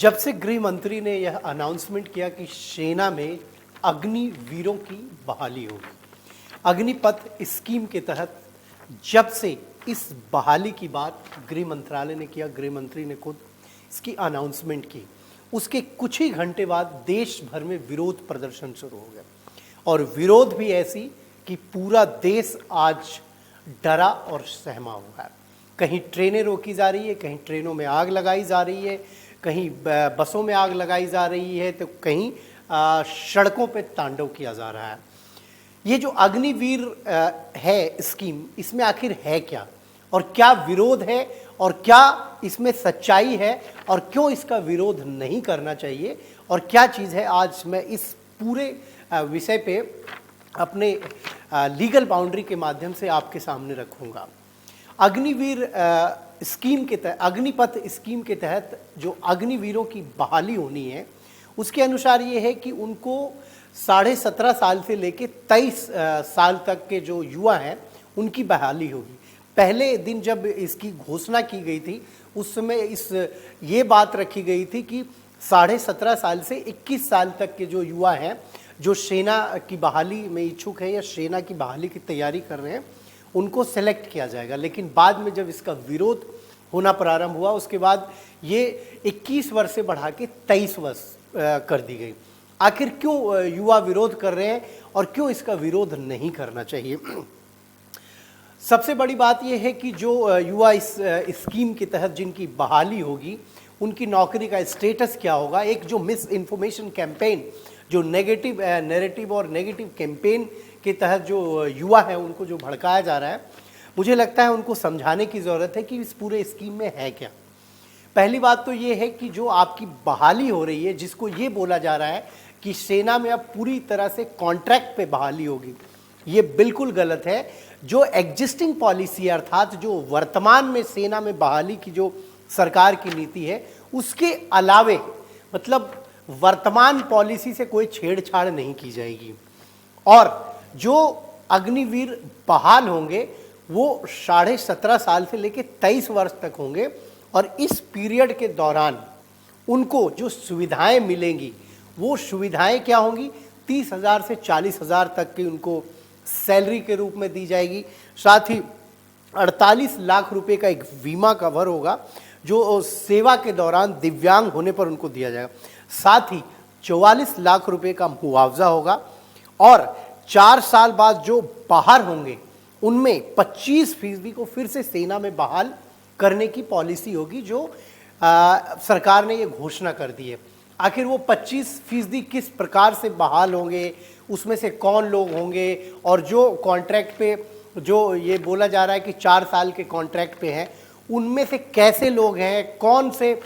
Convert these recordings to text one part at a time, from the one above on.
जब से गृह मंत्री ने यह अनाउंसमेंट किया कि सेना में अग्निवीरों की बहाली होगी, अग्निपथ स्कीम के तहत जब से इस बहाली की बात गृह मंत्रालय ने किया, गृह मंत्री ने खुद इसकी अनाउंसमेंट की, उसके कुछ ही घंटे बाद देश भर में विरोध प्रदर्शन शुरू हो गया। और विरोध भी ऐसी कि पूरा देश आज डरा और सहमा हुआ है। कहीं ट्रेनें रोकी जा रही है, कहीं ट्रेनों में आग लगाई जा रही है, कहीं बसों में आग लगाई जा रही है, तो कहीं सड़कों पे तांडव किया जा रहा है। ये जो अग्निवीर है स्कीम, इसमें आखिर है क्या और क्या विरोध है और क्या इसमें सच्चाई है और क्यों इसका विरोध नहीं करना चाहिए और क्या चीज़ है, आज मैं इस पूरे विषय पे अपने लीगल बाउंड्री के माध्यम से आपके सामने रखूँगा। अग्निवीर स्कीम के तहत, अग्निपथ स्कीम के तहत जो अग्निवीरों की बहाली होनी है, उसके अनुसार ये है कि उनको 17.5 साल से लेके 23 साल तक के जो युवा हैं उनकी बहाली होगी। पहले दिन जब इसकी घोषणा की गई थी उस समय ये बात रखी गई थी कि 17.5 साल से 21 साल तक के जो युवा हैं, जो सेना की बहाली में इच्छुक है या सेना की बहाली की तैयारी कर रहे हैं, उनको सेलेक्ट किया जाएगा। लेकिन बाद में जब इसका विरोध होना प्रारंभ हुआ, उसके बाद ये 21 वर्ष से बढ़ा के 23 वर्ष कर दी गई। आखिर क्यों युवा विरोध कर रहे हैं और क्यों इसका विरोध नहीं करना चाहिए? सबसे बड़ी बात यह है कि जो युवा इस स्कीम के तहत जिनकी बहाली होगी, उनकी नौकरी का स्टेटस क्या होगा। एक जो मिस इन्फॉर्मेशन कैंपेन, जो नेगेटिव नैरेटिव और नेगेटिव कैंपेन के तहत जो युवा है उनको जो भड़काया जा रहा है, मुझे लगता है उनको समझाने की ज़रूरत है कि इस पूरे स्कीम में है क्या। पहली बात तो ये है कि जो आपकी बहाली हो रही है, जिसको ये बोला जा रहा है कि सेना में अब पूरी तरह से कॉन्ट्रैक्ट पे बहाली होगी, ये बिल्कुल गलत है। जो एग्जिस्टिंग पॉलिसी है, अर्थात जो वर्तमान में सेना में बहाली की जो सरकार की नीति है, उसके अलावे मतलब वर्तमान पॉलिसी से कोई छेड़छाड़ नहीं की जाएगी। और जो अग्निवीर बहाल होंगे वो 17.5 साल से लेकर 23 वर्ष तक होंगे और इस पीरियड के दौरान उनको जो सुविधाएं मिलेंगी वो सुविधाएं क्या होंगी? 30,000 से 40,000 तक की उनको सैलरी के रूप में दी जाएगी। साथ ही 48 लाख रुपए का एक बीमा कवर होगा जो सेवा के दौरान दिव्यांग होने पर उनको दिया जाएगा। साथ ही 44 लाख रुपए का मुआवजा होगा और 4 साल बाद जो बाहर होंगे उनमें 25% को फिर से सेना में बहाल करने की पॉलिसी होगी, जो सरकार ने ये घोषणा कर दी है। आखिर वो 25% किस प्रकार से बहाल होंगे, उसमें से कौन लोग होंगे, और जो कॉन्ट्रैक्ट पे जो ये बोला जा रहा है कि 4 साल के कॉन्ट्रैक्ट पे हैं, उनमें से कैसे लोग हैं, कौन से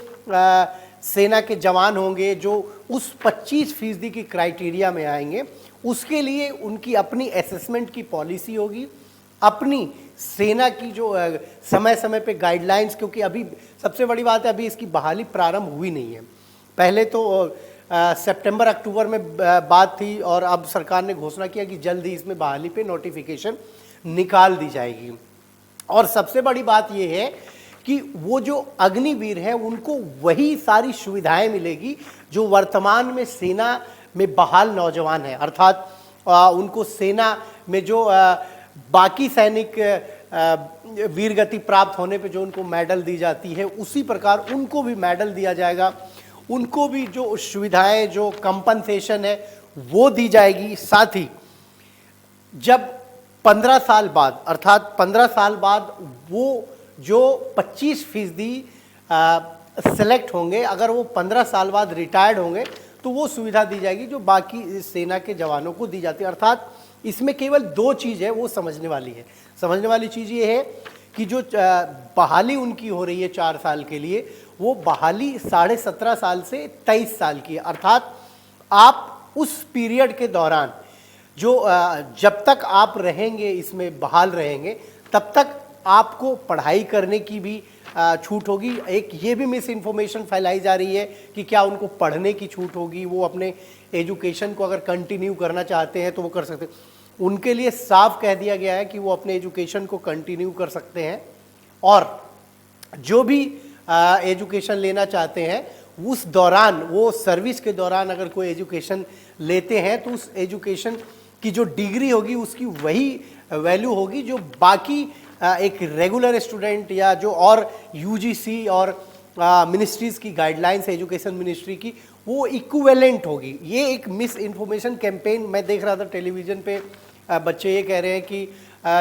सेना के जवान होंगे जो उस 25% की क्राइटेरिया में आएंगे, उसके लिए उनकी अपनी असेसमेंट की पॉलिसी होगी, अपनी सेना की जो समय समय पे गाइडलाइंस, क्योंकि अभी सबसे बड़ी बात है अभी इसकी बहाली प्रारंभ हुई नहीं है। पहले तो सितंबर अक्टूबर में बात थी और अब सरकार ने घोषणा किया कि जल्द ही इसमें बहाली पे नोटिफिकेशन निकाल दी जाएगी। और सबसे बड़ी बात यह है कि वो जो अग्निवीर हैं उनको वही सारी सुविधाएं मिलेगी जो वर्तमान में सेना में बहाल नौजवान हैं, अर्थात उनको सेना में जो बाकी सैनिक वीरगति प्राप्त होने पे जो उनको मेडल दी जाती है, उसी प्रकार उनको भी मेडल दिया जाएगा। उनको भी जो सुविधाएं, जो कंपनसेशन है वो दी जाएगी। साथ ही जब 15 साल बाद, अर्थात 15 साल बाद वो जो 25% सेलेक्ट होंगे, अगर वो 15 साल बाद रिटायर्ड होंगे तो वो सुविधा दी जाएगी जो बाकी सेना के जवानों को दी जाती है। अर्थात इसमें केवल 2 चीज़ है वो समझने वाली है। समझने वाली चीज़ ये है कि जो बहाली उनकी हो रही है 4 साल के लिए, वो बहाली 17.5 साल से 23 साल की है। अर्थात आप उस पीरियड के दौरान जो जब तक आप रहेंगे, इसमें बहाल रहेंगे, तब तक आपको पढ़ाई करने की भी छूट होगी। एक ये भी मिस इन्फॉर्मेशन फैलाई जा रही है कि क्या उनको पढ़ने की छूट होगी, वो अपने एजुकेशन को अगर कंटिन्यू करना चाहते हैं तो वो कर सकते हैं। उनके लिए साफ कह दिया गया है कि वो अपने एजुकेशन को कंटिन्यू कर सकते हैं और जो भी एजुकेशन लेना चाहते हैं उस दौरान, वो सर्विस के दौरान अगर कोई एजुकेशन लेते हैं तो उस एजुकेशन की जो डिग्री होगी उसकी वही वैल्यू होगी जो बाकी एक रेगुलर स्टूडेंट या जो और यूजीसी और मिनिस्ट्रीज की गाइडलाइंस, एजुकेशन मिनिस्ट्री की, वो इक्विवेलेंट होगी। ये एक मिस इन्फॉर्मेशन कैंपेन मैं देख रहा था टेलीविज़न पे। बच्चे ये कह रहे हैं कि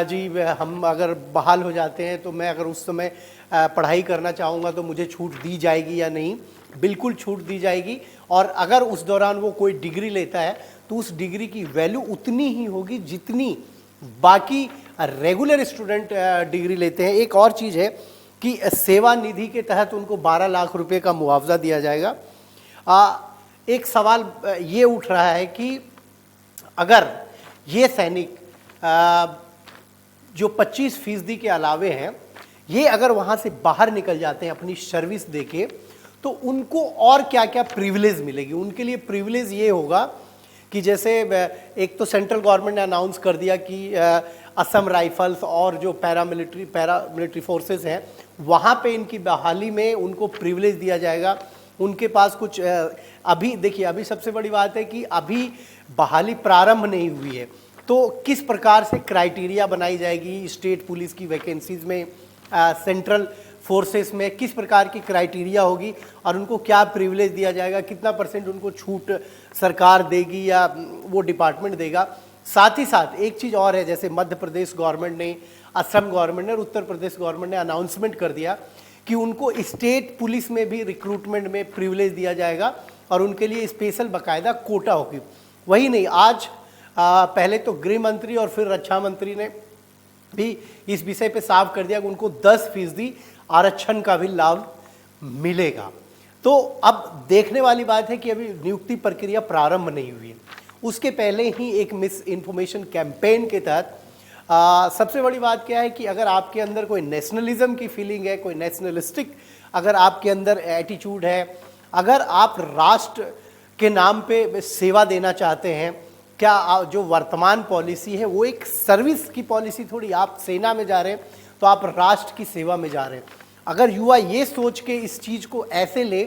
जी हम अगर बहाल हो जाते हैं तो मैं अगर उस समय पढ़ाई करना चाहूँगा तो मुझे छूट दी जाएगी या नहीं। बिल्कुल छूट दी जाएगी, और अगर उस दौरान वो कोई डिग्री लेता है तो उस डिग्री की वैल्यू उतनी ही होगी जितनी बाकी रेगुलर स्टूडेंट डिग्री लेते हैं। एक और चीज़ है कि सेवा निधि के तहत उनको 12 लाख रुपए का मुआवजा दिया जाएगा। एक सवाल ये उठ रहा है कि अगर ये सैनिक जो 25% के अलावे हैं, ये अगर वहाँ से बाहर निकल जाते हैं अपनी सर्विस देके, तो उनको और क्या क्या प्रिविलेज मिलेगी। उनके लिए प्रिविलेज ये होगा कि जैसे एक तो सेंट्रल गवर्नमेंट ने अनाउंस कर दिया कि असम राइफल्स और जो पैरामिलिट्री फोर्सेस हैं वहाँ पे इनकी बहाली में उनको प्रिविलेज दिया जाएगा। उनके पास कुछ अभी देखिए, अभी सबसे बड़ी बात है कि अभी बहाली प्रारंभ नहीं हुई है, तो किस प्रकार से क्राइटेरिया बनाई जाएगी स्टेट पुलिस की वैकेंसीज में, सेंट्रल फोर्सेस में किस प्रकार की क्राइटेरिया होगी और उनको क्या प्रिविलेज दिया जाएगा, कितना % उनको छूट सरकार देगी या वो डिपार्टमेंट देगा। साथ ही साथ एक चीज़ और है, जैसे मध्य प्रदेश गवर्नमेंट ने, असम गवर्नमेंट ने और उत्तर प्रदेश गवर्नमेंट ने अनाउंसमेंट कर दिया कि उनको स्टेट पुलिस में भी रिक्रूटमेंट में प्रिविलेज दिया जाएगा और उनके लिए स्पेशल बाकायदा कोटा होगी। वही नहीं, आज पहले तो गृह मंत्री और फिर रक्षा मंत्री ने भी इस विषय पे साफ कर दिया कि उनको 10% आरक्षण का भी लाभ मिलेगा। तो अब देखने वाली बात है कि अभी नियुक्ति प्रक्रिया प्रारंभ नहीं हुई है, उसके पहले ही एक मिस इन्फॉर्मेशन कैंपेन के तहत सबसे बड़ी बात क्या है कि अगर आपके अंदर कोई नेशनलिज्म की फीलिंग है, कोई नेशनलिस्टिक अगर आपके अंदर एटीट्यूड है, अगर आप राष्ट्र के नाम पे सेवा देना चाहते हैं, क्या जो वर्तमान पॉलिसी है वो एक सर्विस की पॉलिसी थोड़ी, आप सेना में जा रहे हैं तो आप राष्ट्र की सेवा में जा रहे हैं। अगर युवा ये सोच के इस चीज़ को ऐसे ले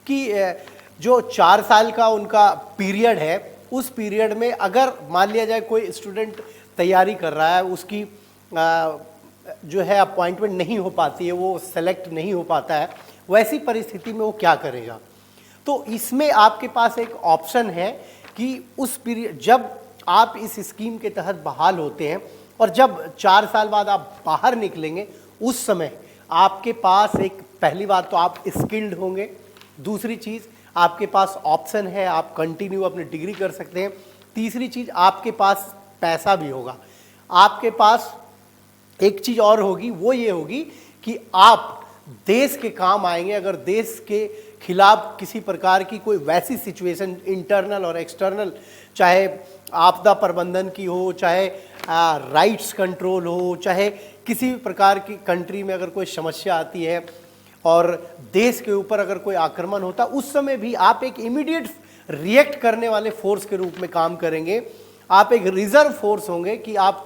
कि जो 4 साल का उनका पीरियड है, उस पीरियड में अगर मान लिया जाए कोई स्टूडेंट तैयारी कर रहा है, उसकी जो है अपॉइंटमेंट नहीं हो पाती है, वो सेलेक्ट नहीं हो पाता है, वैसी परिस्थिति में वो क्या करेगा। तो इसमें आपके पास एक ऑप्शन है कि उस पीरियड जब आप इस स्कीम के तहत बहाल होते हैं और जब 4 साल बाद आप बाहर निकलेंगे, उस समय आपके पास एक, पहली बात तो आप स्किल्ड होंगे, दूसरी चीज़ आपके पास ऑप्शन है, आप कंटिन्यू अपनी डिग्री कर सकते हैं, तीसरी चीज़ आपके पास पैसा भी होगा। आपके पास एक चीज़ और होगी, वो ये होगी कि आप देश के काम आएंगे। अगर देश के खिलाफ किसी प्रकार की कोई वैसी सिचुएशन, इंटरनल और एक्सटर्नल, चाहे आपदा प्रबंधन की हो, चाहे राइट्स कंट्रोल हो, चाहे किसी भी प्रकार की कंट्री में अगर कोई समस्या आती है और देश के ऊपर अगर कोई आक्रमण होता, उस समय भी आप एक इमीडिएट रिएक्ट करने वाले फोर्स के रूप में काम करेंगे। आप एक रिजर्व फोर्स होंगे कि आप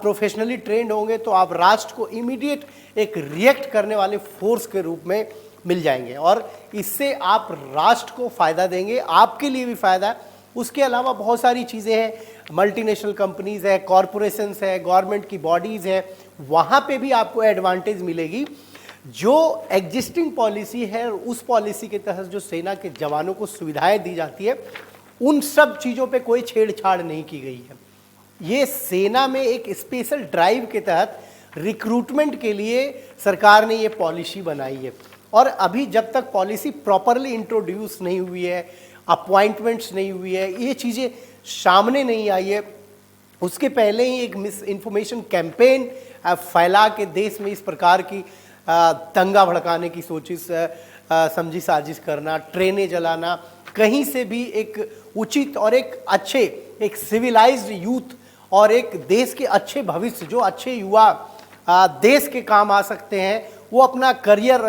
प्रोफेशनली ट्रेंड होंगे तो आप राष्ट्र को इमीडिएट एक रिएक्ट करने वाले फोर्स के रूप में मिल जाएंगे और इससे आप राष्ट्र को फ़ायदा देंगे, आपके लिए भी फ़ायदा है। उसके अलावा बहुत सारी चीज़ें हैं, मल्टीनेशनल कंपनीज़ है, कॉरपोरेशंस है, गवर्नमेंट की बॉडीज़ है, वहाँ पे भी आपको एडवांटेज मिलेगी। जो एग्जिस्टिंग पॉलिसी है, उस पॉलिसी के तहत जो सेना के जवानों को सुविधाएं दी जाती है, उन सब चीज़ों पे कोई छेड़छाड़ नहीं की गई है। ये सेना में एक स्पेशल ड्राइव के तहत रिक्रूटमेंट के लिए सरकार ने ये पॉलिसी बनाई है और अभी जब तक पॉलिसी प्रॉपरली इंट्रोड्यूस नहीं हुई है, अपॉइंटमेंट्स नहीं हुई है, ये चीज़ें सामने नहीं आई है, उसके पहले ही एक मिस इन्फॉर्मेशन कैंपेन फैला के देश में इस प्रकार की दंगा भड़काने की समझी साजिश करना, ट्रेनें जलाना, कहीं से भी एक उचित और एक अच्छे, एक सिविलाइज्ड यूथ और एक देश के अच्छे भविष्य, जो अच्छे युवा देश के काम आ सकते हैं, वो अपना करियर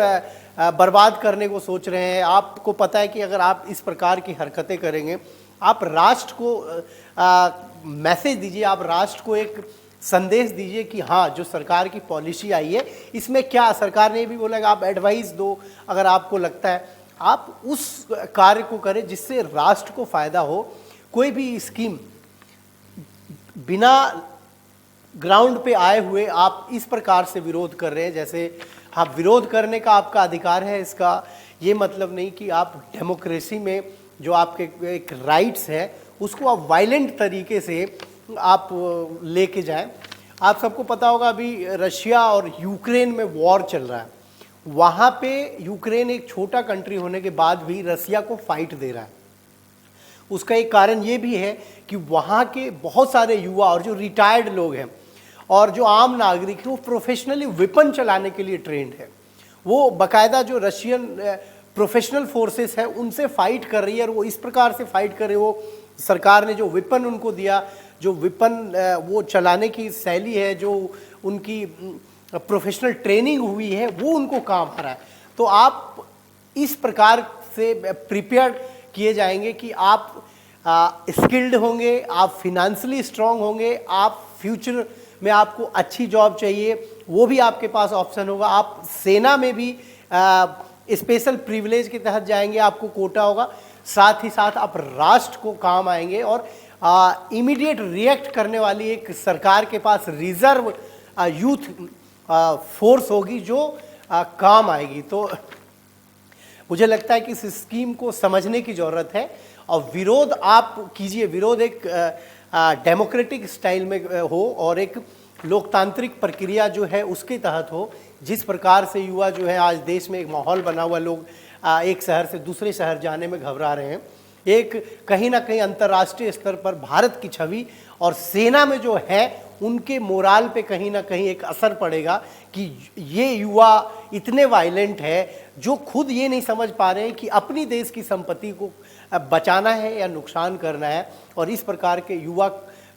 बर्बाद करने को सोच रहे हैं। आपको पता है कि अगर आप इस प्रकार की हरकतें करेंगे, आप राष्ट्र को मैसेज दीजिए, आप राष्ट्र को एक संदेश दीजिए कि हाँ, जो सरकार की पॉलिसी आई है इसमें क्या, सरकार ने भी बोला कि आप एडवाइस दो अगर आपको लगता है। आप उस कार्य को करें जिससे राष्ट्र को फायदा हो। कोई भी स्कीम बिना ग्राउंड पे आए हुए आप इस प्रकार से विरोध कर रहे हैं, जैसे हाँ, विरोध करने का आपका अधिकार है, इसका ये मतलब नहीं कि आप डेमोक्रेसी में जो आपके एक राइट्स है उसको आप वायलेंट तरीके से आप लेके जाएं। आप सबको पता होगा अभी रशिया और यूक्रेन में वॉर चल रहा है। वहाँ पे यूक्रेन एक छोटा कंट्री होने के बाद भी रसिया को फाइट दे रहा है। उसका एक कारण ये भी है कि वहाँ के बहुत सारे युवा और जो रिटायर्ड लोग हैं और जो आम नागरिक हैं वो प्रोफेशनली वेपन चलाने के लिए ट्रेंड है। वो बाकायदा जो रशियन प्रोफेशनल फोर्सेस है उनसे फाइट कर रही है और वो इस प्रकार से फाइट कर रहे हो। सरकार ने जो वेपन उनको दिया, जो वेपन वो चलाने की शैली है, जो उनकी प्रोफेशनल ट्रेनिंग हुई है, वो उनको काम आ रहा है। तो आप इस प्रकार से प्रिपेयर किए जाएंगे कि आप स्किल्ड होंगे, आप फिनेंशियली स्ट्रांग होंगे, आप फ्यूचर में आपको अच्छी जॉब चाहिए वो भी आपके पास ऑप्शन होगा। आप सेना में भी स्पेशल प्रिविलेज के तहत जाएंगे, आपको कोटा होगा। साथ ही साथ आप राष्ट्र को काम आएंगे और इमीडिएट रिएक्ट करने वाली एक सरकार के पास रिजर्व यूथ फोर्स होगी जो काम आएगी। तो मुझे लगता है कि इस स्कीम को समझने की ज़रूरत है और विरोध आप कीजिए। विरोध एक डेमोक्रेटिक स्टाइल में हो और एक लोकतांत्रिक प्रक्रिया जो है उसके तहत हो। जिस प्रकार से युवा जो है आज देश में एक माहौल बना हुआ, लोग एक शहर से दूसरे शहर जाने में घबरा रहे हैं। एक कहीं ना कहीं अंतर्राष्ट्रीय स्तर पर भारत की छवि और सेना में जो है उनके मोराल पे कहीं ना कहीं एक असर पड़ेगा कि ये युवा इतने वायलेंट है जो खुद ये नहीं समझ पा रहे हैं कि अपनी देश की संपत्ति को बचाना है या नुकसान करना है। और इस प्रकार के युवा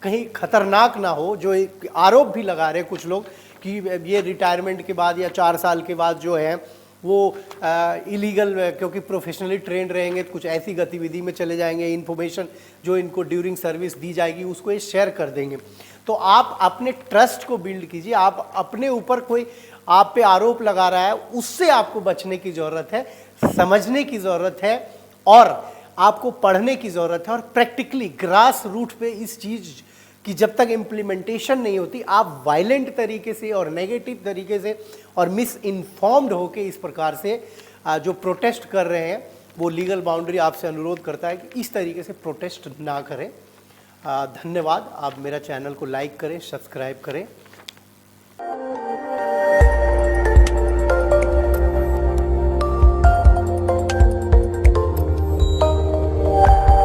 कहीं खतरनाक ना हो, जो एक आरोप भी लगा रहे हैं कुछ लोग कि ये रिटायरमेंट के बाद या 4 साल के बाद जो है वो इलीगल, क्योंकि प्रोफेशनली ट्रेंड रहेंगे तो कुछ ऐसी गतिविधि में चले जाएंगे, इन्फॉर्मेशन जो इनको ड्यूरिंग सर्विस दी जाएगी उसको ये शेयर कर देंगे। तो आप अपने ट्रस्ट को बिल्ड कीजिए। आप अपने ऊपर कोई आप पे आरोप लगा रहा है उससे आपको बचने की ज़रूरत है, समझने की ज़रूरत है और आपको पढ़ने की ज़रूरत है और प्रैक्टिकली ग्रास रूट पे इस चीज़ कि जब तक इम्प्लीमेंटेशन नहीं होती आप वायलेंट तरीके से और नेगेटिव तरीके से और मिस इन्फॉर्म्ड होके इस प्रकार से जो प्रोटेस्ट कर रहे हैं वो लीगल बाउंड्री आपसे अनुरोध करता है कि इस तरीके से प्रोटेस्ट ना करें। धन्यवाद। आप मेरा चैनल को लाइक करें, सब्सक्राइब करें।